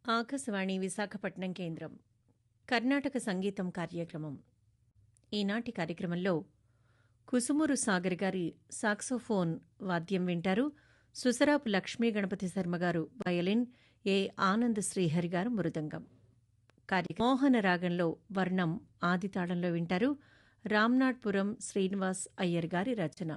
ఆకాశవాణి విశాఖపట్నం కేంద్రం కర్ణాటక సంగీతం కార్యక్రమం. ఈనాటి కార్యక్రమంలో కుసుమూరు సాగర్ గారి సాక్సోఫోన్ వాద్యం వింటారు. సుసరాపు లక్ష్మీ గణపతి శర్మ గారు వయలిన్, ఏ ఆనంద్ శ్రీహరి గారు మృదంగం. మోహన రాగంలో వర్ణం ఆదితాళంలో వింటారు. రామ్నాథ్పురం శ్రీనివాస్ అయ్యర్ గారి రచన.